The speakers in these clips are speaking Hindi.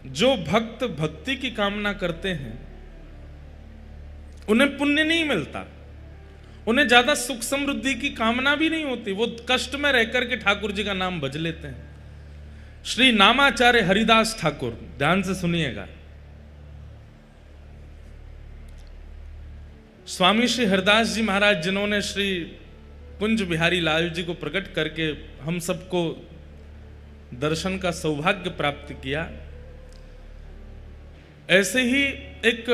जो भक्त भक्ति की कामना करते हैं उन्हें पुण्य नहीं मिलता, उन्हें ज्यादा सुख समृद्धि की कामना भी नहीं होती, वो कष्ट में रहकर के ठाकुर जी का नाम भज लेते हैं। श्री नामाचार्य हरिदास ठाकुर, ध्यान से सुनिएगा, स्वामी श्री हरिदास जी महाराज जिन्होंने श्री कुंज बिहारी लाल जी को प्रकट करके हम सबको दर्शन का सौभाग्य प्राप्त किया, ऐसे ही एक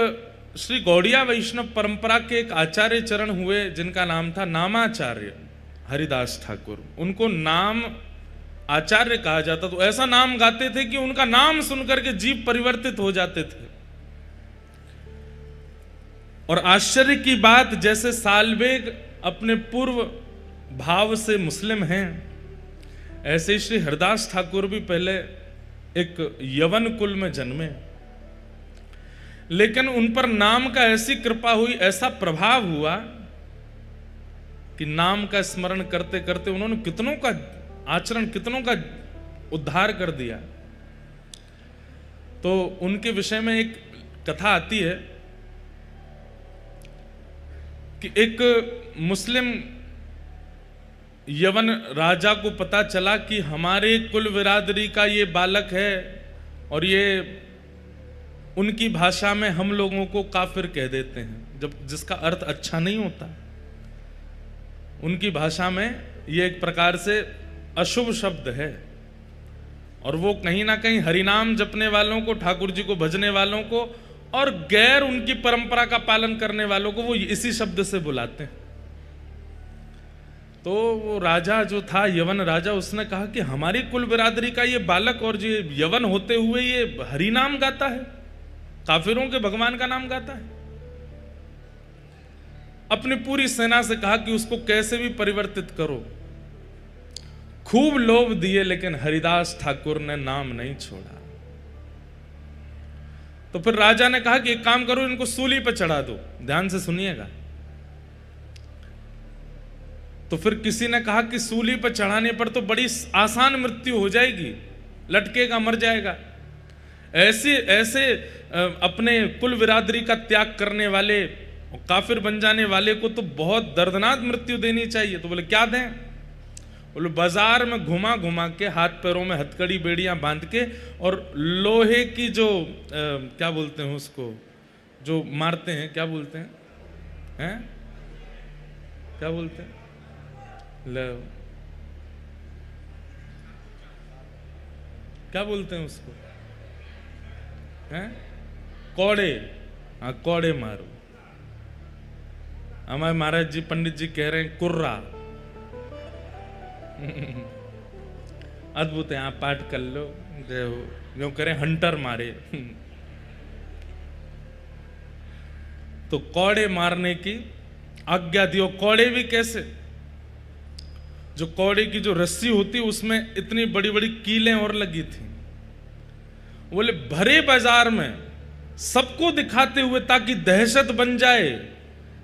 श्री गौड़िया वैष्णव परंपरा के एक आचार्य चरण हुए जिनका नाम था नामाचार्य हरिदास ठाकुर। उनको नाम आचार्य कहा जाता, तो ऐसा नाम गाते थे कि उनका नाम सुनकर के जीव परिवर्तित हो जाते थे। और आश्चर्य की बात, जैसे सालबेग अपने पूर्व भाव से मुस्लिम हैं, ऐसे ही श्री हरिदास ठाकुर भी पहले एक यवन कुल में जन्मे, लेकिन उन पर नाम का ऐसी कृपा हुई, ऐसा प्रभाव हुआ कि नाम का स्मरण करते करते उन्होंने कितनों का आचरण, कितनों का उद्धार कर दिया। तो उनके विषय में एक कथा आती है कि एक मुस्लिम यवन राजा को पता चला कि हमारे कुल बिरादरी का ये बालक है और ये उनकी भाषा में हम लोगों को काफिर कह देते हैं, जब जिसका अर्थ अच्छा नहीं होता। उनकी भाषा में ये एक प्रकार से अशुभ शब्द है, और वो कहीं ना कहीं हरिनाम जपने वालों को, ठाकुर जी को भजने वालों को और गैर उनकी परंपरा का पालन करने वालों को वो इसी शब्द से बुलाते हैं। तो वो राजा जो था, यवन राजा, उसने कहा कि हमारी कुल बिरादरी का ये बालक और जो यवन होते हुए ये हरिनाम गाता है, काफिरों के भगवान का नाम गाता है। अपनी पूरी सेना से कहा कि उसको कैसे भी परिवर्तित करो। खूब लोभ दिए, लेकिन हरिदास ठाकुर ने नाम नहीं छोड़ा। तो फिर राजा ने कहा कि एक काम करो, इनको सूली पर चढ़ा दो। ध्यान से सुनिएगा। तो फिर किसी ने कहा कि सूली पर चढ़ाने पर तो बड़ी आसान मृत्यु हो जाएगी, लटकेगा, मर जाएगा। ऐसे अपने कुल बिरादरी का त्याग करने वाले, काफिर बन जाने वाले को तो बहुत दर्दनाक मृत्यु देनी चाहिए। तो बोले क्या दें? बोले बाजार में घुमा घुमा के, हाथ पैरों में हथकड़ी बेड़ियां बांध के, और लोहे की जो क्या बोलते हैं उसको, जो मारते हैं, क्या बोलते हैं, क्या बोलते हैं, क्या बोलते हैं उसको, कौड़े। हाँ, कौड़े मारो। हमारे महाराज जी, पंडित जी कह रहे हैं कुर्रा। अद्भुत है, आप पाठ कर लो, जो करें हंटर मारे। तो कौड़े मारने की आज्ञा दियो। कौड़े भी कैसे? जो कौड़े की जो रस्सी होती, उसमें इतनी बड़ी बड़ी कीलें और लगी थी। बोले भरे बाजार में सबको दिखाते हुए, ताकि दहशत बन जाए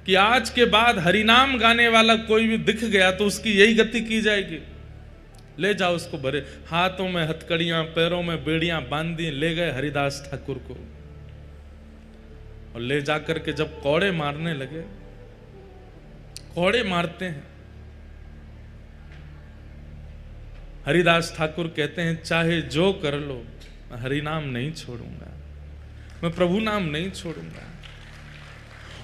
कि आज के बाद हरिनाम गाने वाला कोई भी दिख गया तो उसकी यही गति की जाएगी। ले जाओ उसको, भरे हाथों में हथकड़ियां, पैरों में बेड़ियां बांध दी, ले गए हरिदास ठाकुर को। और ले जाकर के जब कौड़े मारने लगे, कौड़े मारते हैं, हरिदास ठाकुर कहते हैं चाहे जो कर लो, मैं हरि नाम नहीं छोड़ूंगा, मैं प्रभु नाम नहीं छोड़ूंगा।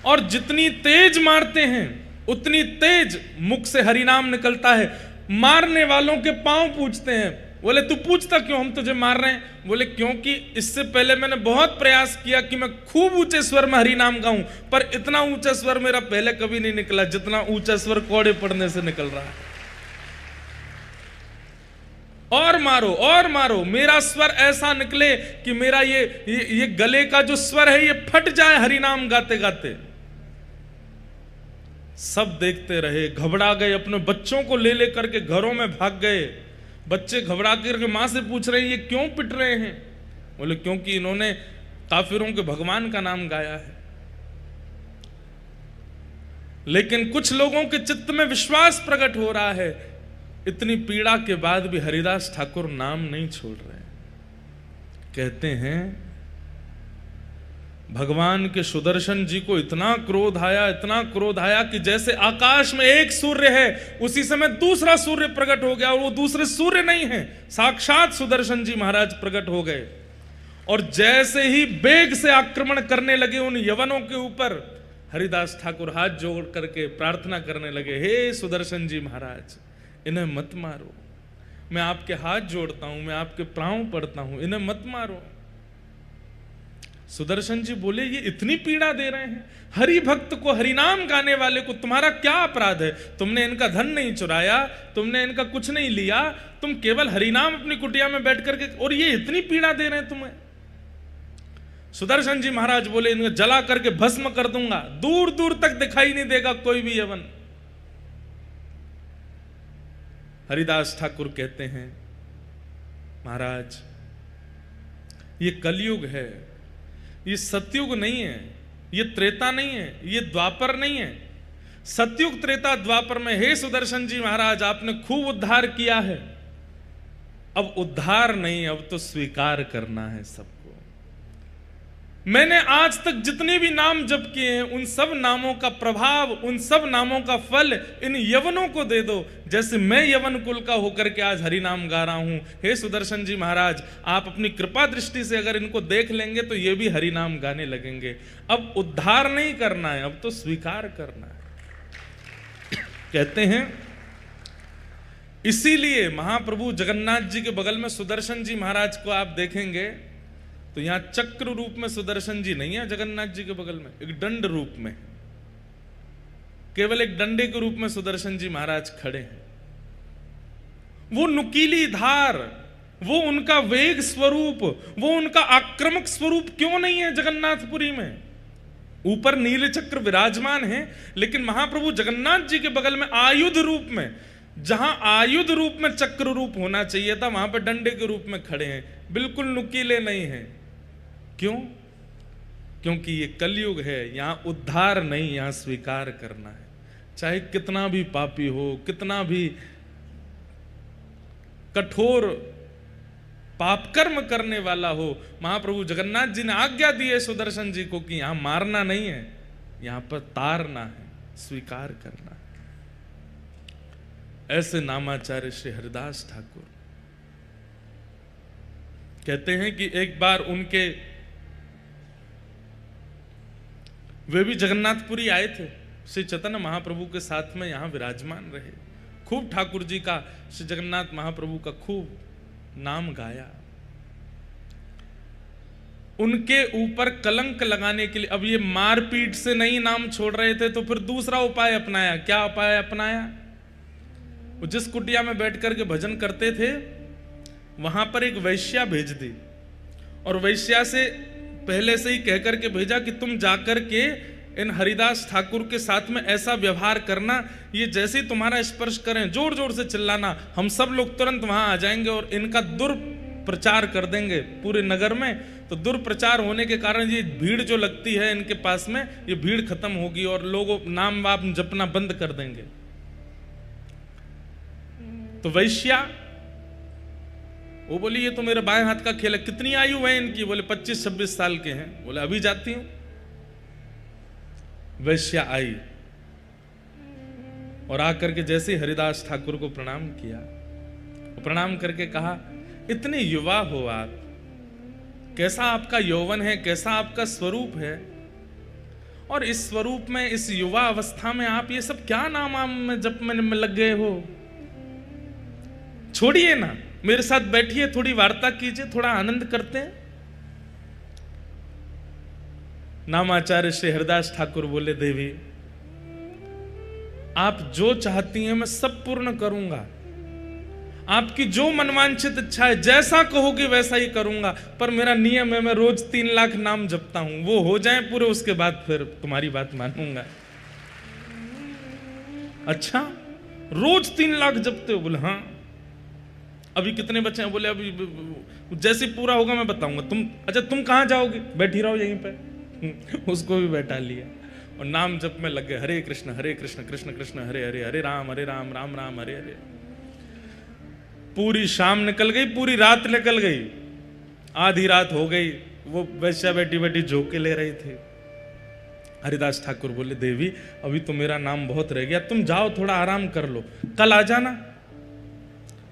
और जितनी तेज मारते हैं उतनी तेज मुख से हरि नाम निकलता है। मारने वालों के पांव पूछते हैं। बोले तू पूछता क्यों, हम तुझे मार रहे हैं? बोले क्योंकि इससे पहले मैंने बहुत प्रयास किया कि मैं खूब ऊंचे स्वर में हरि नाम गाऊं, पर इतना ऊंचा स्वर मेरा पहले कभी नहीं निकला जितना ऊंचा स्वर कौड़े पड़ने से निकल रहा है। और मारो और मारो, मेरा स्वर ऐसा निकले कि मेरा ये गले का जो स्वर है ये फट जाए हरि नाम गाते गाते। सब देखते रहे, घबरा गए, अपने बच्चों को ले लेकर के घरों में भाग गए। बच्चे घबरा करके मां से पूछ रहे हैं ये क्यों पिट रहे हैं? बोले क्योंकि इन्होंने काफिरों के भगवान का नाम गाया है। लेकिन कुछ लोगों के चित्त में विश्वास प्रकट हो रहा है। इतनी पीड़ा के बाद भी हरिदास ठाकुर नाम नहीं छोड़ रहे। कहते हैं भगवान के सुदर्शन जी को इतना क्रोध आया कि जैसे आकाश में एक सूर्य है उसी समय दूसरा सूर्य प्रकट हो गया, और वो दूसरे सूर्य नहीं है, साक्षात सुदर्शन जी महाराज प्रकट हो गए। और जैसे ही वेग से आक्रमण करने लगे उन यवनों के ऊपर, हरिदास ठाकुर हाथ जोड़ करके प्रार्थना करने लगे, हे सुदर्शन जी महाराज, इन्हें मत मारो, मैं आपके हाथ जोड़ता हूं, मैं आपके पांव पड़ता हूं, इन्हें मत मारो। सुदर्शन जी बोले, ये इतनी पीड़ा दे रहे हैं, हरि भक्त को, हरिनाम गाने वाले को तुम्हारा क्या अपराध है? तुमने इनका धन नहीं चुराया, तुमने इनका कुछ नहीं लिया, तुम केवल हरिनाम अपनी कुटिया में बैठ करके, और ये इतनी पीड़ा दे रहे हैं तुम्हें। सुदर्शन जी महाराज बोले, इन्हें जला करके भस्म कर दूंगा, दूर दूर तक दिखाई नहीं देगा कोई भी यवन। हरिदास ठाकुर कहते हैं, महाराज ये कलयुग है, ये सतयुग नहीं है, ये त्रेता नहीं है, ये द्वापर नहीं है। सतयुग त्रेता द्वापर में हे सुदर्शन जी महाराज आपने खूब उद्धार किया है, अब उद्धार नहीं, अब तो स्वीकार करना है सबको। मैंने आज तक जितने भी नाम जप किए हैं उन सब नामों का प्रभाव, उन सब नामों का फल इन यवनों को दे दो, जैसे मैं यवन कुल का होकर के आज हरि नाम गा रहा हूं। हे सुदर्शन जी महाराज आप अपनी कृपा दृष्टि से अगर इनको देख लेंगे तो ये भी हरि नाम गाने लगेंगे। अब उद्धार नहीं करना है, अब तो स्वीकार करना है। कहते हैं इसीलिए महाप्रभु जगन्नाथ जी के बगल में सुदर्शन जी महाराज को आप देखेंगे तो यहां चक्र रूप में सुदर्शन जी नहीं है, जगन्नाथ जी के बगल में एक दंड रूप में, केवल एक डंडे के रूप में सुदर्शन जी महाराज खड़े हैं। वो नुकीली धार, वो उनका वेग स्वरूप, वो उनका आक्रामक स्वरूप क्यों नहीं है जगन्नाथपुरी में? ऊपर नील चक्र विराजमान है, लेकिन महाप्रभु जगन्नाथ जी के बगल में आयुध रूप में, जहां आयुध रूप में चक्र रूप होना चाहिए था वहां पर डंडे के रूप में खड़े हैं, बिल्कुल नुकीले नहीं हैं। क्यों? क्योंकि ये कलयुग है, यहां उद्धार नहीं, यहां स्वीकार करना है। चाहे कितना भी पापी हो, कितना भी कठोर पाप कर्म करने वाला हो, महाप्रभु जगन्नाथ जी ने आज्ञा दी है सुदर्शन जी को कि यहां मारना नहीं है, यहां पर तारना है, स्वीकार करना है। ऐसे नामाचार्य श्री हरिदास ठाकुर कहते हैं कि एक बार उनके, वे भी जगन्नाथपुरी आए थे, श्री चैतन्य महाप्रभु के साथ में यहां विराजमान रहे, खूब ठाकुर जी का, श्री जगन्नाथ महाप्रभु का खूब नाम गाया। उनके ऊपर कलंक लगाने के लिए, अब ये मारपीट से नहीं नाम छोड़ रहे थे तो फिर दूसरा उपाय अपनाया। क्या उपाय अपनाया? वो जिस कुटिया में बैठ करके भजन करते थे वहां पर एक वैश्या भेज दी, और वैश्या से पहले से ही कह करके भेजा कि तुम जाकर के इन हरिदास ठाकुर के साथ में ऐसा व्यवहार करना, ये जैसे ही तुम्हारा स्पर्श करें जोर जोर से चिल्लाना, हम सब लोग तुरंत वहां आ जाएंगे और इनका दुर्प्रचार कर देंगे पूरे नगर में। तो दुर्प्रचार होने के कारण ये भीड़ जो लगती है इनके पास में, ये भीड़ खत्म होगी और लोगों नाम वाप जपना बंद कर देंगे। तो वैश्या वो बोली ये तो मेरे बाएं हाथ का खेल है। कितनी आयु है इनकी? बोले 25-26 साल के हैं। बोले अभी जाती हूं। वैश्या आई और आकर के जैसे ही हरिदास ठाकुर को प्रणाम किया, प्रणाम करके कहा इतने युवा हो आप, कैसा आपका यौवन है, कैसा आपका स्वरूप है, और इस स्वरूप में, इस युवा अवस्था में आप ये सब क्या नाम में जप में लग गए हो? छोड़िए ना, मेरे साथ बैठिए, थोड़ी वार्ता कीजिए, थोड़ा आनंद करते हैं। नामाचार्य श्री हरिदास ठाकुर बोले देवी आप जो चाहती हैं मैं सब पूर्ण करूंगा, आपकी जो मनवांछित इच्छा है जैसा कहोगे वैसा ही करूंगा, पर मेरा नियम है मैं रोज 3 लाख नाम जपता हूं, वो हो जाए पूरे, उसके बाद फिर तुम्हारी बात मानूंगा। अच्छा रोज 3 लाख जपते हो? बोले हाँ। अभी कितने बच्चे हैं? बोले अभी जैसे पूरा होगा मैं बताऊंगा। तुम अच्छा तुम कहां जाओगे? बैठी रहो यहीं पे। उसको भी बैठा लिया और नाम जप में लग गए, हरे कृष्ण कृष्ण कृष्ण हरे हरे, हरे राम राम राम हरे हरे। पूरी शाम निकल गई, पूरी रात निकल गई। आधी रात हो गई, वो वैश्या बैठी बैठी झोंके ले रही थी। हरिदास ठाकुर बोले, देवी अभी तो मेरा नाम बहुत रह गया, तुम जाओ थोड़ा आराम कर लो, कल आ जाना।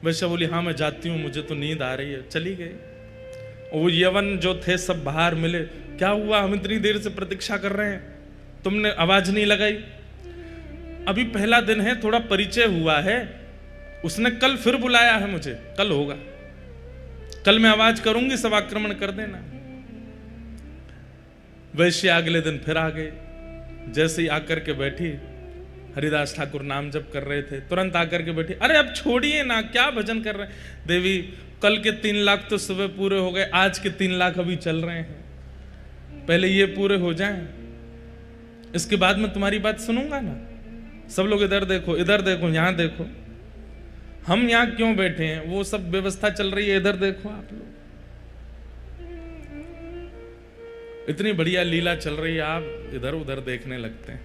वैश्या बोली, हाँ मैं जाती हूँ, मुझे तो नींद आ रही है। चली गई। वो यवन जो थे सब बाहर मिले, क्या हुआ, हम इतनी देर से प्रतीक्षा कर रहे हैं, तुमने आवाज नहीं लगाई। अभी पहला दिन है, थोड़ा परिचय हुआ है, उसने कल फिर बुलाया है मुझे, कल होगा, कल मैं आवाज करूंगी, सब आक्रमण कर देना। वैश्य अगले दिन फिर आ गए। जैसे ही आकर के बैठी, हरिदास ठाकुर नाम जप कर रहे थे, तुरंत आकर के बैठी, अरे अब छोड़िए ना, क्या भजन कर रहे हैं। देवी कल के 3 लाख तो सुबह पूरे हो गए, आज के 3 लाख अभी चल रहे हैं, पहले ये पूरे हो जाएं, इसके बाद मैं तुम्हारी बात सुनूंगा ना। सब लोग इधर देखो, इधर देखो, यहां देखो, हम यहां क्यों बैठे हैं, वो सब व्यवस्था चल रही है, इधर देखो आप लोग, इतनी बढ़िया लीला चल रही है, आप इधर उधर देखने लगते हैं।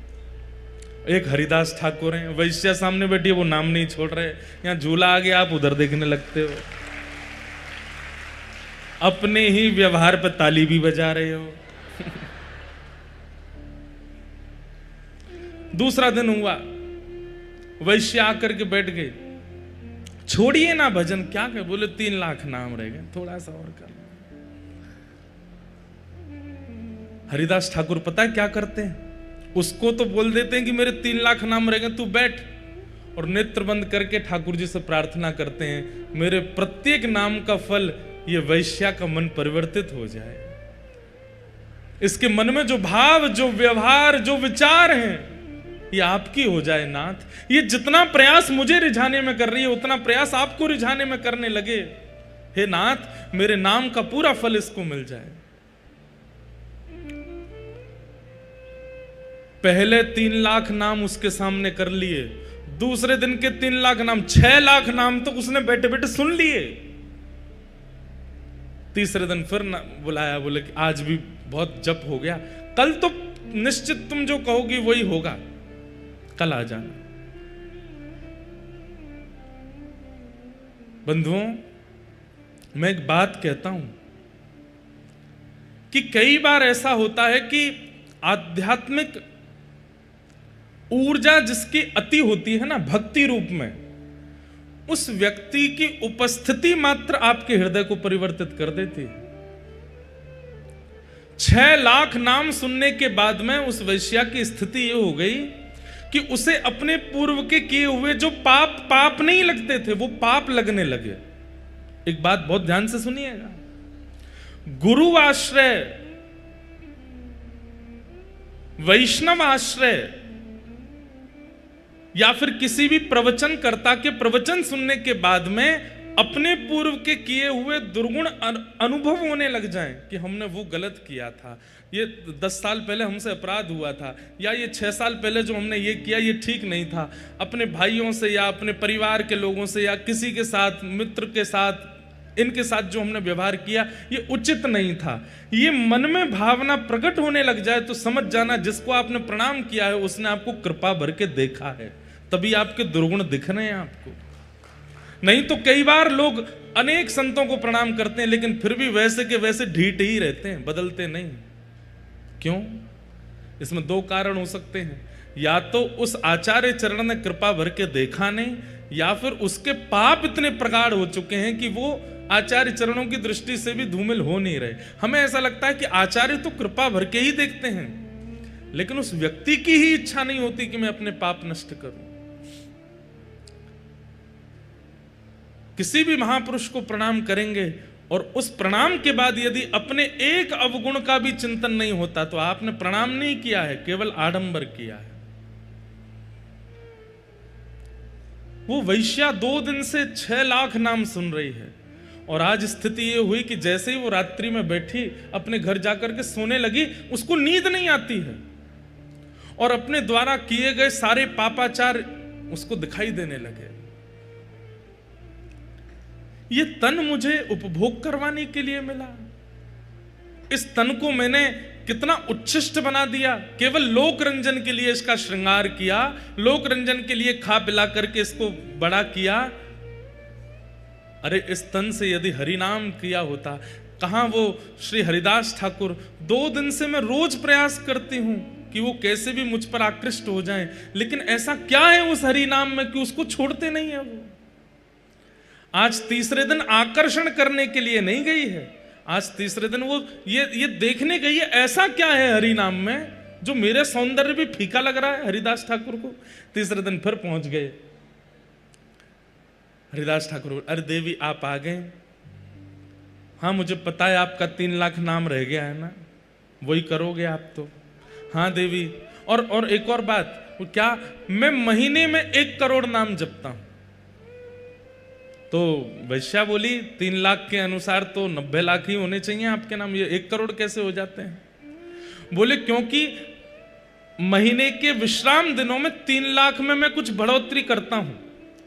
एक हरिदास ठाकुर हैं, वैश्या सामने बैठी है, वो नाम नहीं छोड़ रहे, यहां झूला आ गया, आप उधर देखने लगते हो, अपने ही व्यवहार पर ताली भी बजा रहे हो। दूसरा दिन हुआ, वैश्य आकर के बैठ गए, छोड़िए ना भजन, क्या कहे, बोले 3 लाख नाम रह गए, थोड़ा सा और कर। हरिदास ठाकुर पता है क्या करते हैं, उसको तो बोल देते हैं कि मेरे 3 लाख नाम रह गए, तू बैठ, और नेत्र बंद करके ठाकुर जी से प्रार्थना करते हैं, मेरे प्रत्येक नाम का फल ये वैश्या का मन परिवर्तित हो जाए, इसके मन में जो भाव, जो व्यवहार, जो विचार हैं, ये आपकी हो जाए नाथ। ये जितना प्रयास मुझे रिझाने में कर रही है, उतना प्रयास आपको रिझाने में करने लगे, हे नाथ मेरे नाम का पूरा फल इसको मिल जाए। पहले 3 लाख नाम उसके सामने कर लिए, दूसरे दिन के 3 लाख नाम, 6 लाख नाम तो उसने बैठे बैठे सुन लिए। तीसरे दिन फिर बुलाया, बोले कि आज भी बहुत जप हो गया, कल तो निश्चित तुम जो कहोगी वही होगा, कल आ जाना। बंधुओं, मैं एक बात कहता हूं कि कई बार ऐसा होता है कि आध्यात्मिक ऊर्जा जिसकी अति होती है ना, भक्ति रूप में, उस व्यक्ति की उपस्थिति मात्र आपके हृदय को परिवर्तित कर देती है। 6 लाख नाम सुनने के बाद में उस वैश्या की स्थिति ये हो गई कि उसे अपने पूर्व के किए हुए जो पाप नहीं लगते थे, वो पाप लगने लगे। एक बात बहुत ध्यान से सुनिएगा, गुरु आश्रय, वैष्णव आश्रय, या फिर किसी भी प्रवचनकर्ता के प्रवचन सुनने के बाद में अपने पूर्व के किए हुए दुर्गुण अनुभव होने लग जाएं कि हमने वो गलत किया था, ये 10 साल पहले हमसे अपराध हुआ था, या ये 6 साल पहले जो हमने ये किया ये ठीक नहीं था, अपने भाइयों से या अपने परिवार के लोगों से या किसी के साथ, मित्र के साथ, इनके साथ जो हमने व्यवहार किया ये उचित नहीं था। ये मन में भावना प्रकट होने लग जाए तो समझ जाना जिसको आपने प्रणाम किया है उसने आपको कृपा भर के देखा है, तभी आपके दुर्गुण दिख रहे हैं आपको। नहीं तो कई बार लोग अनेक संतों को प्रणाम करते हैं लेकिन फिर भी वैसे के वैसे ढीठ ही रहते हैं, बदलते नहीं। क्यों? इसमें 2 कारण हो सकते हैं, या तो उस आचार्य चरण ने कृपा भर के देखा नहीं, या फिर उसके पाप इतने प्रगाढ़ हो चुके हैं कि वो आचार्य चरणों की दृष्टि से भी धूमिल हो नहीं रहे। हमें ऐसा लगता है कि आचार्य तो कृपा भर के ही देखते हैं, लेकिन उस व्यक्ति की ही इच्छा नहीं होती कि मैं अपने पाप नष्ट करूं। किसी भी महापुरुष को प्रणाम करेंगे और उस प्रणाम के बाद यदि अपने एक अवगुण का भी चिंतन नहीं होता तो आपने प्रणाम नहीं किया है, केवल आडंबर किया है। वो वैश्या 2 दिन से 6 लाख नाम सुन रही है और आज स्थिति ये हुई कि जैसे ही वो रात्रि में बैठी अपने घर जाकर के सोने लगी, उसको नींद नहीं आती है और अपने द्वारा किए गए सारे पापाचार उसको दिखाई देने लगे। ये तन मुझे उपभोग करवाने के लिए मिला, इस तन को मैंने कितना उच्छिष्ट बना दिया, केवल लोक रंजन के लिए इसका श्रृंगार किया, लोक रंजन के लिए खा पिला करके इसको बड़ा किया। अरे इस तन से यदि हरि नाम किया होता, कहाँ वो श्री हरिदास ठाकुर। 2 दिन से मैं रोज प्रयास करती हूं कि वो कैसे भी मुझ पर आकृष्ट हो जाएं, लेकिन ऐसा क्या है उस हरि नाम में कि उसको छोड़ते नहीं है वो। आज तीसरे दिन आकर्षण करने के लिए नहीं गई है, आज तीसरे दिन वो ये देखने गई है ऐसा क्या है हरि नाम में जो मेरे सौंदर्य भी फीका लग रहा है हरिदास ठाकुर को। तीसरे दिन फिर पहुंच गए। हरिदास ठाकुर, अरे देवी आप आ गए? हाँ मुझे पता है आपका 3 लाख नाम रह गया है ना, वही करोगे आप तो। हाँ देवी, और एक और बात, वो क्या, मैं महीने में 1 करोड़ नाम जपता हूं। तो वैश्या बोली 3 लाख के अनुसार तो 90 लाख ही होने चाहिए आपके नाम, ये 1 करोड़ कैसे हो जाते हैं? बोले क्योंकि महीने के विश्राम दिनों में 3 लाख में मैं कुछ बढ़ोतरी करता हूं,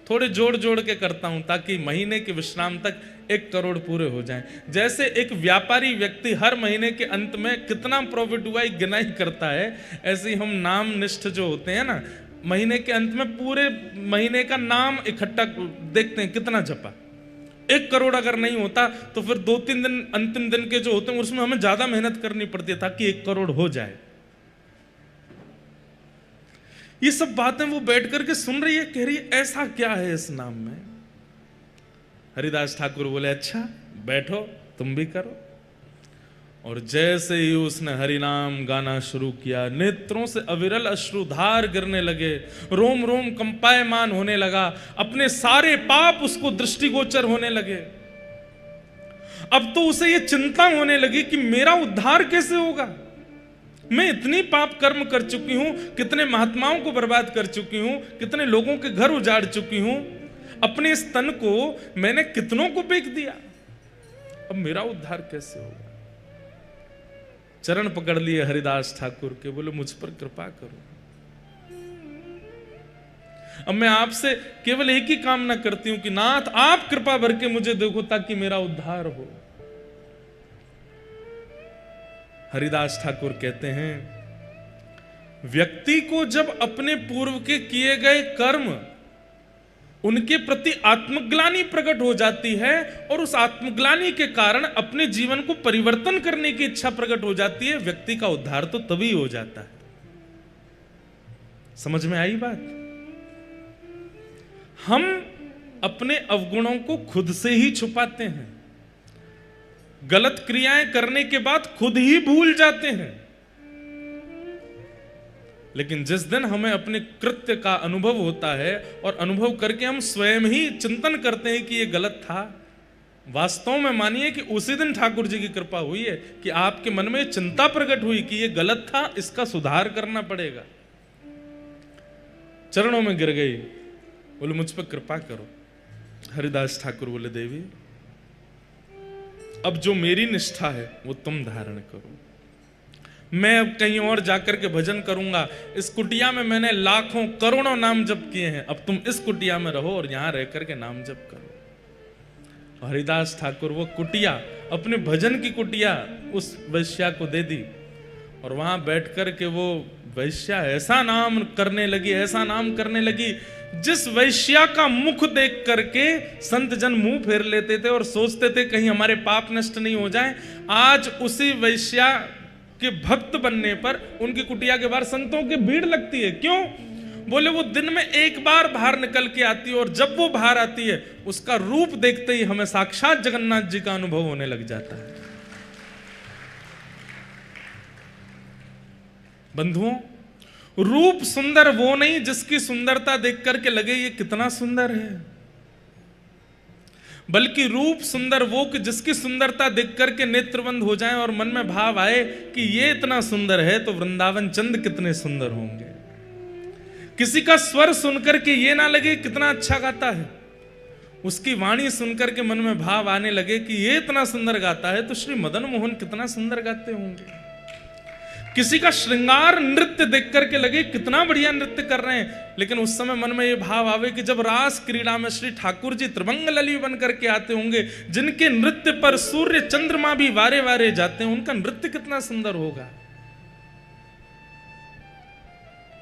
थोड़े जोड़ जोड़ के करता हूं, ताकि महीने के विश्राम तक 1 करोड़ पूरे हो जाएं। जैसे एक व्यापारी व्यक्ति हर महीने के अंत में कितना प्रॉफिट हुआ गिनाई करता है, ऐसे ही हम नाम निष्ठ जो होते हैं ना, महीने के अंत में पूरे महीने का नाम इकट्ठा देखते हैं कितना जपा। 1 करोड़ अगर नहीं होता तो फिर 2-3 दिन अंतिम दिन के जो होते हैं उसमें हमें ज्यादा मेहनत करनी पड़ती है ताकि 1 करोड़ हो जाए। ये सब बातें वो बैठ करके सुन रही है, कह रही है ऐसा क्या है इस नाम में। हरिदास ठाकुर बोले अच्छा बैठो तुम भी करो। और जैसे ही उसने हरि नाम गाना शुरू किया, नेत्रों से अविरल अश्रुधार गिरने लगे, रोम रोम कंपायमान होने लगा, अपने सारे पाप उसको दृष्टिगोचर होने लगे। अब तो उसे ये चिंता होने लगी कि मेरा उद्धार कैसे होगा। मैं इतनी पाप कर्म कर चुकी हूं, कितने महात्माओं को बर्बाद कर चुकी हूं, कितने लोगों के घर उजाड़ चुकी हूं, अपने इस तन को मैंने कितनों को बेच दिया, अब मेरा उद्धार कैसे होगा। चरण पकड़ लिए हरिदास ठाकुर के, बोले मुझ पर कृपा करो। अब मैं आपसे केवल एक ही कामना करती हूं कि नाथ आप कृपा भर के मुझे देखो ताकि मेरा उद्धार हो। हरिदास ठाकुर कहते हैं व्यक्ति को जब अपने पूर्व के किए गए कर्म उनके प्रति आत्मग्लानि प्रकट हो जाती है और उस आत्मग्लानि के कारण अपने जीवन को परिवर्तन करने की इच्छा प्रकट हो जाती है, व्यक्ति का उद्धार तो तभी हो जाता है। समझ में आई बात? हम अपने अवगुणों को खुद से ही छुपाते हैं, गलत क्रियाएं करने के बाद खुद ही भूल जाते हैं, लेकिन जिस दिन हमें अपने कृत्य का अनुभव होता है और अनुभव करके हम स्वयं ही चिंतन करते हैं कि ये गलत था, वास्तव में मानिए कि उसी दिन ठाकुर जी की कृपा हुई है कि आपके मन में चिंता प्रकट हुई कि ये गलत था, इसका सुधार करना पड़ेगा। चरणों में गिर गई, बोले मुझ पर कृपा करो। हरिदास ठाकुर बोले देवी अब जो मेरी निष्ठा है वो तुम धारण करो, मैं अब कहीं और जाकर के भजन करूंगा। इस कुटिया में मैंने लाखों करोड़ों नाम जप किए हैं, अब तुम इस कुटिया में रहो और यहां रह करके नाम जप करो। हरिदास ठाकुर वो कुटिया, अपने भजन की कुटिया उस वैश्या को दे दी और वहां बैठ करके वो वैश्या ऐसा नाम करने लगी, ऐसा नाम करने लगी, जिस वैश्या का मुख देख करके संत जन मुंह फेर लेते थे और सोचते थे कहीं हमारे पाप नष्ट नहीं हो जाए। आज उसी वैश्या के भक्त बनने पर उनकी कुटिया के बाहर संतों की भीड़ लगती है। क्यों? बोले वो दिन में एक बार बाहर निकल के आती है और जब वो बाहर आती है उसका रूप देखते ही हमें साक्षात जगन्नाथ जी का अनुभव होने लग जाता है। बंधुओं, रूप सुंदर वो नहीं जिसकी सुंदरता देख करके लगे ये कितना सुंदर है, बल्कि रूप सुंदर वो कि जिसकी सुंदरता देख करके नेत्रबंद हो जाए और मन में भाव आए कि ये इतना सुंदर है तो वृंदावन चंद कितने सुंदर होंगे। किसी का स्वर सुनकर के ये ना लगे कितना अच्छा गाता है, उसकी वाणी सुनकर के मन में भाव आने लगे कि ये इतना सुंदर गाता है तो श्री मदन मोहन कितना सुंदर गाते होंगे। किसी का श्रृंगार नृत्य देख करके लगे कितना बढ़िया नृत्य कर रहे हैं, लेकिन उस समय मन में ये भाव आवे कि जब रास क्रीड़ा में श्री ठाकुर जी त्रिभंग लली बन करके आते होंगे, जिनके नृत्य पर सूर्य चंद्रमा भी वारे वारे जाते हैं, उनका नृत्य कितना सुंदर होगा।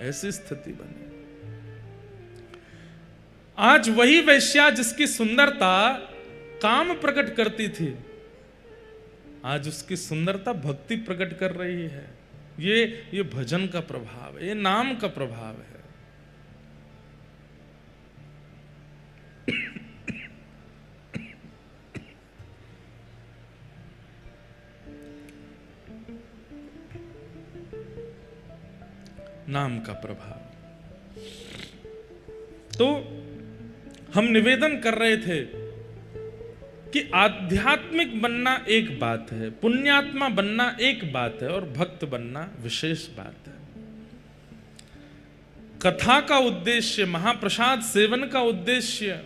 ऐसी स्थिति बनी। आज वही वैश्या जिसकी सुंदरता काम प्रकट करती थी, आज उसकी सुंदरता भक्ति प्रकट कर रही है। ये भजन का प्रभाव है, ये नाम का प्रभाव है। नाम का प्रभाव। तो हम निवेदन कर रहे थे कि आध्यात्मिक बनना एक बात है, पुण्यात्मा बनना एक बात है, और भक्त बनना विशेष बात है। कथा का उद्देश्य, महाप्रसाद सेवन का उद्देश्य,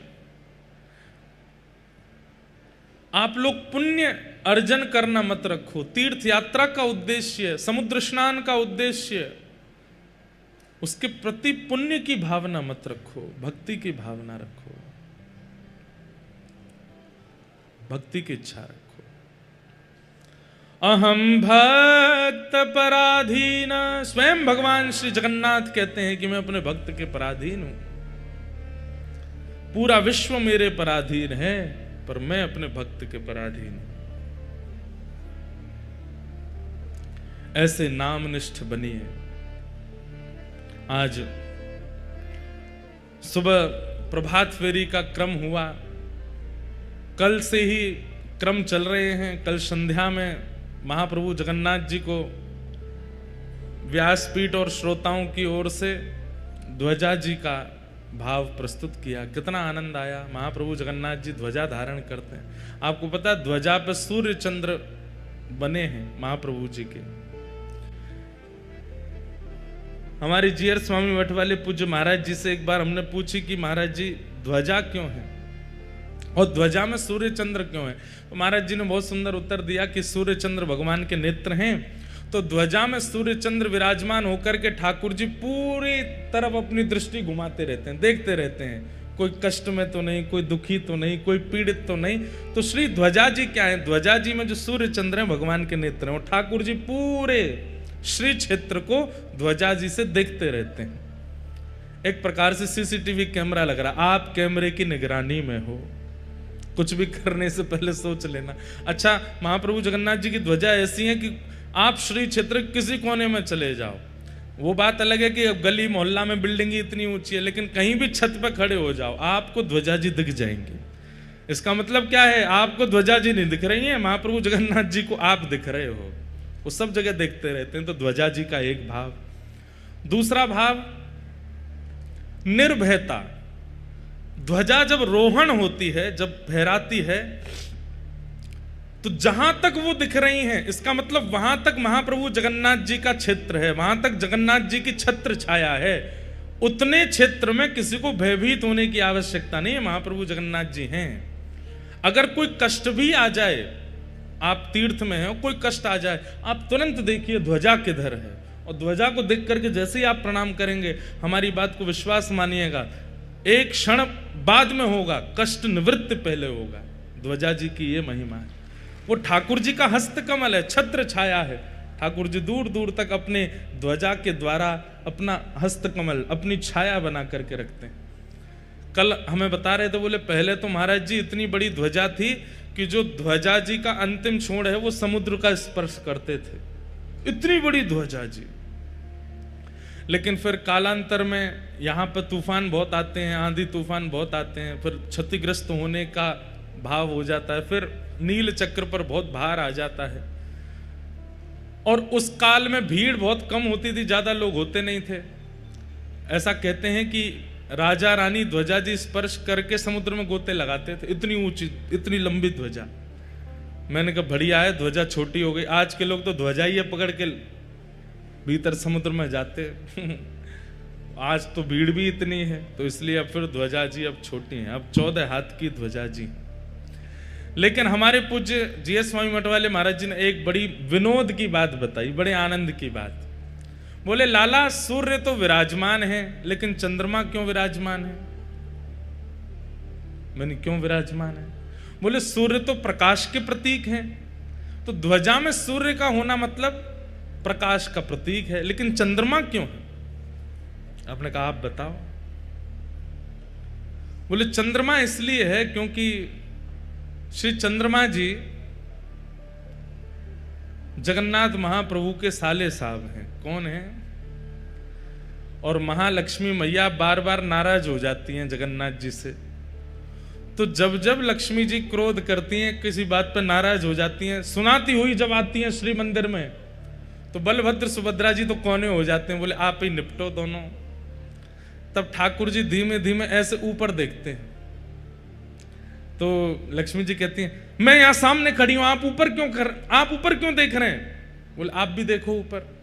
आप लोग पुण्य अर्जन करना मत रखो। तीर्थ यात्रा का उद्देश्य, समुद्र स्नान का उद्देश्य, उसके प्रति पुण्य की भावना मत रखो, भक्ति की भावना रखो, भक्ति की इच्छा रखो। अहम भक्त पराधीन, स्वयं भगवान श्री जगन्नाथ कहते हैं कि मैं अपने भक्त के पराधीन हूं। पूरा विश्व मेरे पराधीन है, पर मैं अपने भक्त के पराधीन हूं। ऐसे नामनिष्ठ बनिए। आज सुबह प्रभात फेरी का क्रम हुआ, कल से ही क्रम चल रहे हैं। कल संध्या में महाप्रभु जगन्नाथ जी को व्यासपीठ और श्रोताओं की ओर से ध्वजा जी का भाव प्रस्तुत किया। कितना आनंद आया। महाप्रभु जगन्नाथ जी ध्वजा धारण करते हैं। आपको पता है ध्वजा पे सूर्य चंद्र बने हैं महाप्रभु जी के। हमारे जीयर स्वामी मठ वाले पूज्य महाराज जी से एक बार हमने पूछी कि महाराज जी ध्वजा क्यों है और ध्वजा में सूर्य चंद्र क्यों है। तो महाराज जी ने बहुत सुंदर उत्तर दिया कि सूर्य चंद्र भगवान के नेत्र हैं, तो ध्वजा में सूर्य चंद्र विराजमान होकर के ठाकुर जी पूरी तरफ अपनी दृष्टि घुमाते रहते हैं, देखते रहते हैं। कोई कष्ट में तो नहीं, कोई दुखी तो नहीं, कोई पीड़ित तो नहीं। तो श्री ध्वजा जी क्या है? ध्वजा जी में जो सूर्य चंद्र है भगवान के नेत्र हैं, और ठाकुर जी पूरे श्री क्षेत्र को ध्वजा जी से देखते रहते हैं। एक प्रकार से सीसीटीवी कैमरा लग रहा। आप कैमरे की निगरानी में हो, कुछ भी करने से पहले सोच लेना। अच्छा, महाप्रभु जगन्नाथ जी की ध्वजा ऐसी है कि आप श्री क्षेत्र किसी कोने में चले जाओ, वो बात अलग है कि गली मोहल्ला में बिल्डिंग इतनी ऊंची है, लेकिन कहीं भी छत पर खड़े हो जाओ आपको ध्वजा जी दिख जाएंगे। इसका मतलब क्या है? आपको ध्वजा जी नहीं दिख रही है, महाप्रभु जगन्नाथ जी को आप दिख रहे हो। वो सब जगह देखते रहते हैं। तो ध्वजा जी का एक भाव। दूसरा भाव निर्भयता। ध्वजा जब रोहण होती है, जब फहराती है, तो जहां तक वो दिख रही हैं, इसका मतलब वहां तक महाप्रभु जगन्नाथ जी का क्षेत्र है, वहां तक जगन्नाथ जी की छत्र छाया है। उतने क्षेत्र में किसी को भयभीत होने की आवश्यकता नहीं है। महाप्रभु जगन्नाथ जी हैं। अगर कोई कष्ट भी आ जाए, आप तीर्थ में हैं, कोई कष्ट आ जाए, आप तुरंत देखिए ध्वजा किधर है, और ध्वजा को देख करके जैसे ही आप प्रणाम करेंगे, हमारी बात को विश्वास मानिएगा, एक क्षण बाद में होगा, कष्ट निवृत्त पहले होगा। ध्वजा जी की ये महिमा है। वो ठाकुर जी का हस्तकमल है, छत्र छाया है। ठाकुर जी दूर दूर तक अपने ध्वजा के द्वारा अपना हस्तकमल, अपनी छाया बना करके रखते हैं। कल हमें बता रहे थे, बोले पहले तो महाराज जी इतनी बड़ी ध्वजा थी कि जो ध्वजा जी का अंतिम छोर है वो समुद्र का स्पर्श करते थे, इतनी बड़ी ध्वजा जी। लेकिन फिर कालांतर में यहाँ पर तूफान बहुत आते हैं, आंधी तूफान बहुत आते हैं, फिर क्षतिग्रस्त होने का भाव हो जाता है, फिर नील चक्र पर बहुत भार आ जाता है। और उस काल में भीड़ बहुत कम होती थी, ज्यादा लोग होते नहीं थे। ऐसा कहते हैं कि राजा रानी ध्वजा जी स्पर्श करके समुद्र में गोते लगाते थे, इतनी ऊंची, इतनी लंबी ध्वजा। मैंने कहा बढ़िया है, ध्वजा छोटी हो गई। आज के लोग तो ध्वजा ही पकड़ के भीतर समुद्र में जाते। आज तो भीड़ भी इतनी है, तो इसलिए अब फिर ध्वजा जी अब छोटी हैं, अब 14 हाथ की ध्वजा जी। लेकिन हमारे पूज्य जीएस स्वामी मठ वाले महाराज जी ने एक बड़ी विनोद की बात बताई, बड़े आनंद की बात। बोले लाला, सूर्य तो विराजमान है, लेकिन चंद्रमा क्यों विराजमान है? मैंने क्यों विराजमान है? बोले सूर्य तो प्रकाश के प्रतीक हैं, तो ध्वजा में सूर्य का होना मतलब प्रकाश का प्रतीक है, लेकिन चंद्रमा क्यों है? आपने कहा आप बताओ। बोले चंद्रमा इसलिए है क्योंकि श्री चंद्रमा जी जगन्नाथ महाप्रभु के साले साहब हैं। कौन है? और महालक्ष्मी मैया बार बार नाराज हो जाती हैं जगन्नाथ जी से। तो जब जब लक्ष्मी जी क्रोध करती हैं, किसी बात पर नाराज हो जाती हैं, सुनाती हुई जब आती हैं श्री मंदिर में, तो बलभद्र सुभद्रा जी तो कोने हो जाते हैं, बोले आप ही निपटो दोनों। तब ठाकुर जी धीमे धीमे ऐसे ऊपर देखते हैं, तो लक्ष्मी जी कहती हैं मैं यहां सामने खड़ी हूं, आप ऊपर क्यों देख रहे हैं? बोले आप भी देखो ऊपर।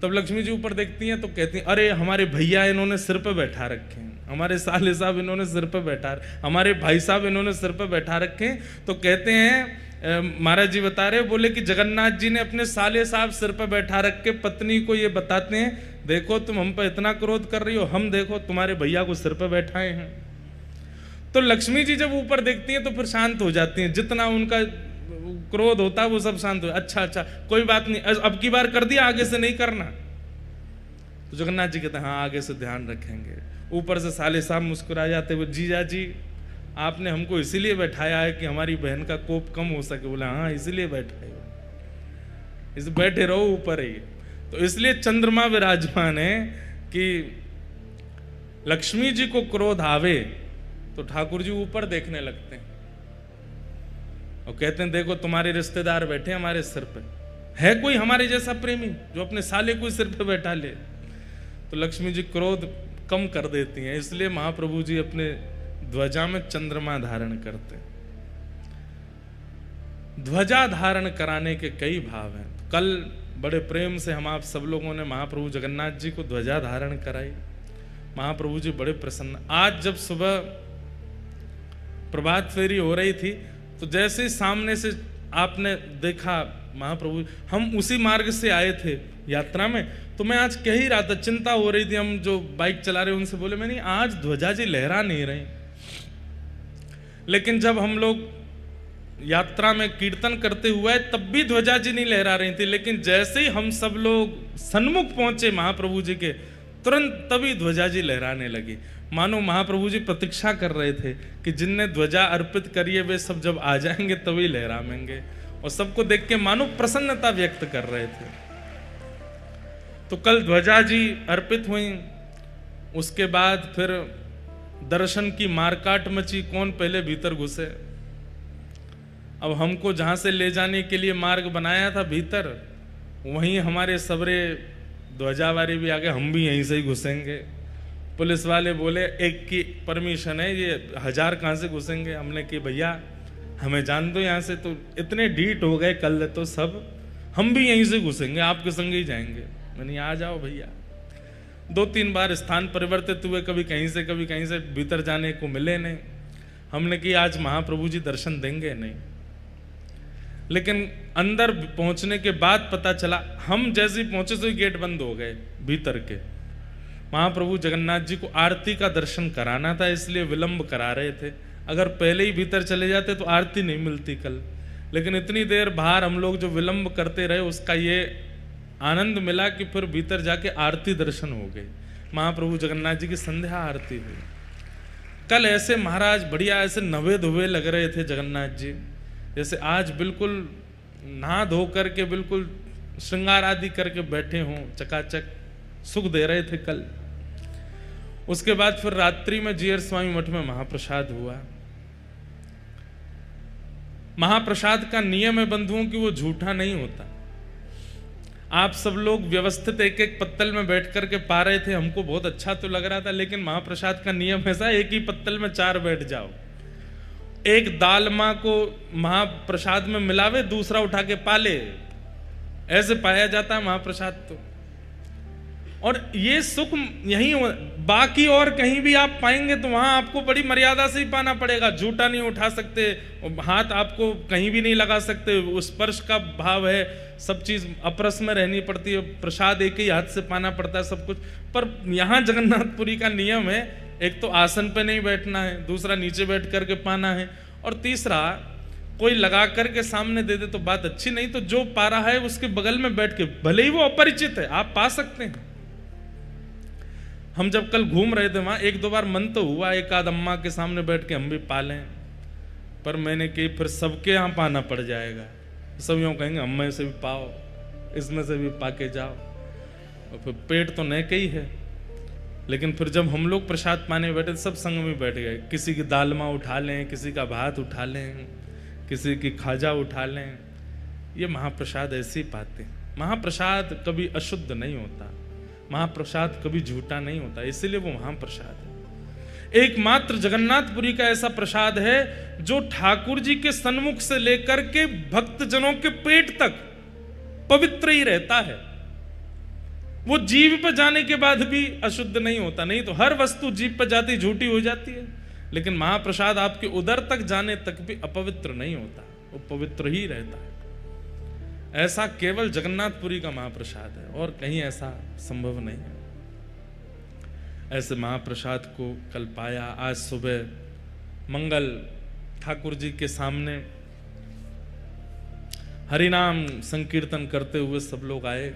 तब लक्ष्मी जी ऊपर देखती हैं तो कहती हैं अरे हमारे भैया इन्होंने सिर पे बैठा रखे हैं, हमारे साले साहब इन्होंने सिर पे बैठा, हमारे भाई साहब इन्होंने सिर पे बैठा रखे हैं। तो कहते हैं महाराज जी बता रहे, बोले कि जगन्नाथ जी ने अपने साले साहब सिर पे बैठा रख के पत्नी को ये बताते हैं, देखो तुम हम पर इतना क्रोध कर रही हो, हम देखो तुम्हारे भैया को सिर पे बैठाए हैं। तो लक्ष्मी जी जब ऊपर देखती हैं तो फिर शांत हो जाती हैं, जितना उनका क्रोध होता है वो सब शांत हो। अच्छा कोई बात नहीं, अब की बार कर दिया, आगे से नहीं करना। तो जगन्नाथ जी कहते हैं हाँ आगे से ध्यान रखेंगे। ऊपर से साले साहब मुस्कुरा जाते हुए, जीजा जी आपने हमको इसीलिए बैठाया है कि हमारी बहन का कोप कम हो सके। बोला हाँ इसीलिए बैठाए हो, इस बैठे रहो ऊपर ही। तो इसलिए चंद्रमा विराजमान है कि लक्ष्मी जी को क्रोध आवे तो ठाकुर जी ऊपर देखने लगते हैं और कहते हैं देखो तुम्हारे रिश्तेदार बैठे हमारे सिर पे, है कोई हमारे जैसा प्रेमी जो अपने साले को सिर पे बैठा ले? तो लक्ष्मी जी क्रोध कम कर देती हैं, इसलिए महाप्रभु जी अपने ध्वजा में चंद्रमा धारण करते हैं। ध्वजा धारण कराने के कई भाव हैं। कल बड़े प्रेम से हम आप सब लोगों ने महाप्रभु जगन्नाथ जी को ध्वजा धारण कराई, महाप्रभु जी बड़े प्रसन्न। आज जब सुबह प्रभात फेरी हो रही थी तो जैसे सामने से आपने देखा महाप्रभु, हम उसी मार्ग से आए थे यात्रा में, तो मैं आज कह ही रहा था, चिंता हो रही थी, हम जो बाइक चला रहे उनसे बोले मैंने आज ध्वजा जी लहरा नहीं रही। लेकिन जब हम लोग यात्रा में कीर्तन करते हुए तब भी ध्वजा जी नहीं लहरा रही थी, लेकिन जैसे ही हम सब लोग सन्मुख पहुंचे महाप्रभु जी के, तुरंत तभी ध्वजा जी लहराने लगी। मानो महाप्रभु जी प्रतीक्षा कर रहे थे कि जिनने ध्वजा अर्पित करी है वे सब जब आ जाएंगे तभी लहराएंगे, और सबको देख के मानो प्रसन्नता व्यक्त कर रहे थे। तो कल ध्वजा जी अर्पित हुई, उसके बाद फिर दर्शन की मारकाट मची, कौन पहले भीतर घुसे। अब हमको जहां से ले जाने के लिए मार्ग बनाया था भीतर, वहीं हमारे सबरे ध्वजावारी भी आ गए, हम भी यहीं से ही घुसेंगे। पुलिस वाले बोले एक की परमिशन है, ये 1000 कहाँ से घुसेंगे? हमने कि भैया हमें जान दो यहाँ से। तो इतने ढीठ हो गए कल तो सब, हम भी यहीं से घुसेंगे, आपके संग ही जाएंगे। मैंने आ जाओ भैया। 2-3 बार स्थान परिवर्तित हुए, कभी कहीं से भीतर जाने को मिले नहीं। हमने कि आज महाप्रभु जी दर्शन देंगे नहीं। लेकिन अंदर पहुंचने के बाद पता चला, हम जैसे पहुंचे तो गेट बंद हो गए भीतर के। महाप्रभु जगन्नाथ जी को आरती का दर्शन कराना था, इसलिए विलंब करा रहे थे। अगर पहले ही भीतर चले जाते तो आरती नहीं मिलती कल। लेकिन इतनी देर बाहर हम लोग जो विलंब करते रहे, उसका ये आनंद मिला कि फिर भीतर जाके आरती दर्शन हो गए। महाप्रभु जगन्नाथ जी की संध्या आरती हुई। कल ऐसे महाराज बढ़िया ऐसे नवे धुवे लग रहे थे जगन्नाथ जी, जैसे आज बिल्कुल नहा धो करके बिल्कुल श्रृंगार आदि करके बैठे हों, चकाचक सुख दे रहे थे कल। उसके बाद फिर रात्रि में जीयर स्वामी मठ में महाप्रसाद हुआ। महाप्रसाद का नियम है बंधुओं कि वो झूठा नहीं होता। आप सब लोग व्यवस्थित एक एक पत्तल में बैठ करके पा रहे थे, हमको बहुत अच्छा तो लग रहा था, लेकिन महाप्रसाद का नियम ऐसा, एक ही पत्तल में 4 बैठ जाओ। एक दालमा को महाप्रसाद में मिलावे, दूसरा उठा के पाले, ऐसे पाया जाता है महाप्रसाद तो। और ये सुख यही, बाकी और कहीं भी आप पाएंगे तो वहां आपको बड़ी मर्यादा से ही पाना पड़ेगा। जूटा नहीं उठा सकते, हाथ आपको कहीं भी नहीं लगा सकते, स्पर्श का भाव है, सब चीज अपरस में रहनी पड़ती है, प्रसाद एक ही हाथ से पाना पड़ता है सब कुछ। पर यहाँ जगन्नाथपुरी का नियम है, एक तो आसन पे नहीं बैठना है, दूसरा नीचे बैठ करके पाना है, और तीसरा कोई लगा करके सामने दे दे तो बात अच्छी नहीं, तो जो पा रहा है उसके बगल में बैठ के, भले ही वो अपरिचित है, आप पा सकते हैं। हम जब कल घूम रहे थे वहां 1-2 बार मन तो हुआ एक आध अम्मा के सामने बैठ के हम भी पा लें, पर मैंने कि फिर सबके यहाँ पाना पड़ जाएगा, सब यूँ कहेंगे अम्मा से भी पाओ। इसमें से भी पाके जाओ। और फिर पेट तो न ही है, लेकिन फिर जब हम लोग प्रसाद पाने बैठे सब संग में बैठ गए, किसी की दालमा उठा लें, किसी का भात उठा लें, किसी की खाजा उठा लें। ये महाप्रसाद ऐसे ही पाते हैं। महाप्रसाद कभी अशुद्ध नहीं होता, महाप्रसाद कभी झूठा नहीं होता, इसीलिए वो महाप्रसाद है। एकमात्र जगन्नाथपुरी का ऐसा प्रसाद है जो ठाकुर जी के सन्मुख से लेकर के भक्तजनों के पेट तक पवित्र ही रहता है। वो जीभ पर जाने के बाद भी अशुद्ध नहीं होता। नहीं तो हर वस्तु जीभ पर जाती झूठी हो जाती है, लेकिन महाप्रसाद आपके उदर तक जाने तक भी अपवित्र नहीं होता, वो पवित्र ही रहता है। ऐसा केवल जगन्नाथपुरी का महाप्रसाद है और कहीं ऐसा संभव नहीं है। ऐसे महाप्रसाद को कल पाया। आज सुबह मंगल ठाकुर जी के सामने हरिनाम संकीर्तन करते हुए सब लोग आए।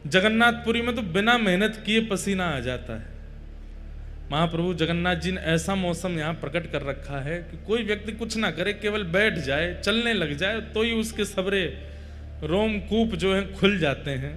जगन्नाथपुरी में तो बिना मेहनत किए पसीना आ जाता है। महाप्रभु जगन्नाथ जी ने ऐसा मौसम यहाँ प्रकट कर रखा है कि कोई व्यक्ति कुछ ना करे, केवल बैठ जाए, चलने लग जाए तो ही उसके सबरे रोमकूप जो हैं खुल जाते हैं।